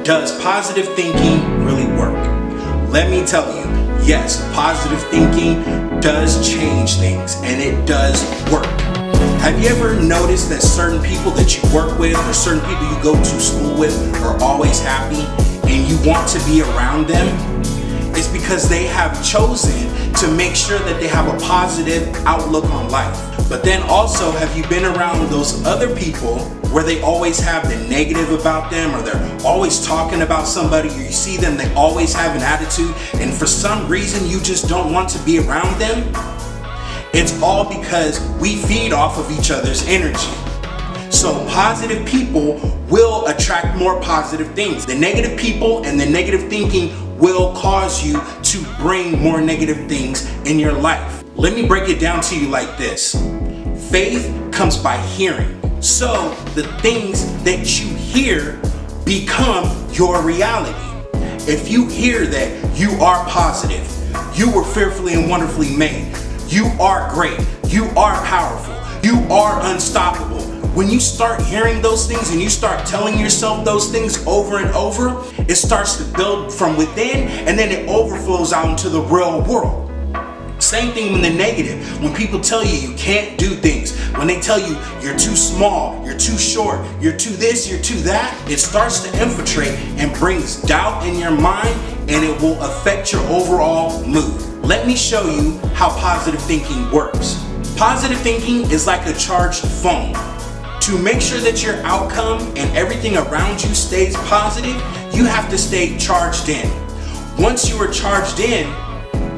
Does positive thinking really work? Let me tell you, yes, positive thinking does change things and it does work. Have you ever noticed that certain people that you work with or certain people you go to school with are always happy and you want to be around them? It's because they have chosen to make sure that they have a positive outlook on life. But then also, have you been around those other people where they always have the negative about them, or they're always talking about somebody, or you see them, they always have an attitude, and for some reason you just don't want to be around them? It's all because we feed off of each other's energy. So positive people will attract more positive things. The negative people and the negative thinking will cause you to bring more negative things in your life. Let me break it down to you like this. Faith comes by hearing. So the things that you hear become your reality. If you hear that you are positive, you were fearfully and wonderfully made, you are great, you are powerful, you are unstoppable. When you start hearing those things and you start telling yourself those things over and over, it starts to build from within and then it overflows out into the real world. Same thing with the negative. When people tell you you can't do things, when they tell you you're too small, you're too short, you're too this, you're too that, it starts to infiltrate and brings doubt in your mind and it will affect your overall mood. Let me show you how positive thinking works. Positive thinking is like a charged phone. To make sure that your outcome and everything around you stays positive, you have to stay charged in. Once you are charged in,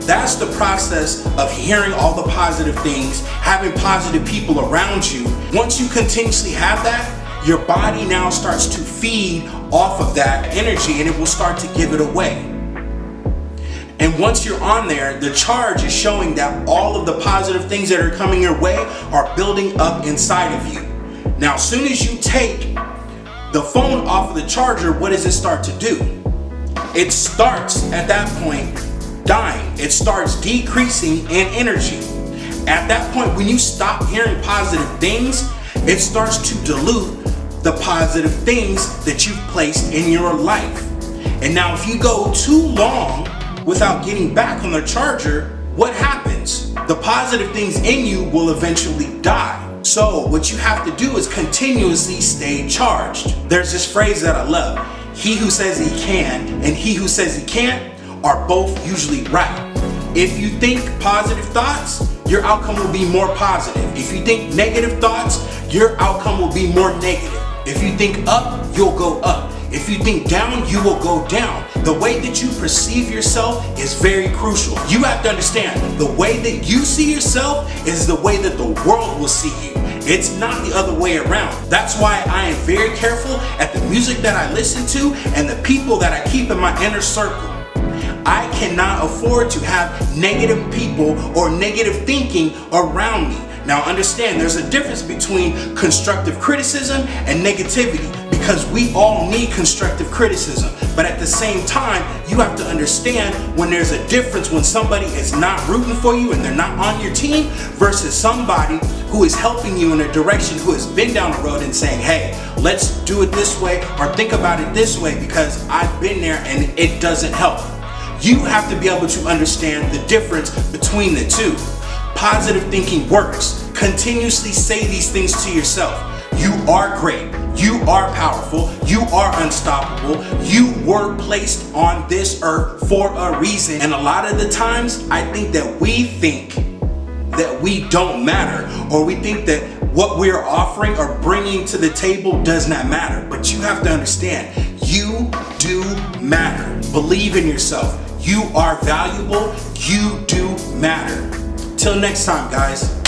that's the process of hearing all the positive things, having positive people around you. Once you continuously have that, your body now starts to feed off of that energy and it will start to give it away. And once you're on there, the charge is showing that all of the positive things that are coming your way are building up inside of you. Now, as soon as you take the phone off of the charger, what does it start to do? It starts at that point dying. It starts decreasing in energy. At that point, when you stop hearing positive things, it starts to dilute the positive things that you've placed in your life. And now if you go too long without getting back on the charger, what happens? The positive things in you will eventually die. So what you have to do is continuously stay charged. There's this phrase that I love. He who says he can and he who says he can't are both usually right. If you think positive thoughts, your outcome will be more positive. If you think negative thoughts, your outcome will be more negative. If you think up, you'll go up. If you think down, you will go down. The way that you perceive yourself is very crucial. You have to understand, the way that you see yourself is the way that the world will see you. It's not the other way around. That's why I am very careful at the music that I listen to and the people that I keep in my inner circle. I cannot afford to have negative people or negative thinking around me. Now understand, there's a difference between constructive criticism and negativity, because we all need constructive criticism. But at the same time, you have to understand when there's a difference when somebody is not rooting for you and they're not on your team versus somebody who is helping you in a direction, who has been down the road and saying, hey, let's do it this way or think about it this way because I've been there and it doesn't help. You have to be able to understand the difference between the two. Positive thinking works. Continuously say these things to yourself. You are great. You are powerful. You are unstoppable. You were placed on this earth for a reason. And a lot of the times, I think that we think that we don't matter, or we think that what we're offering or bringing to the table does not matter. But you have to understand, you do matter. Believe in yourself. You are valuable. You do matter. Till next time, guys.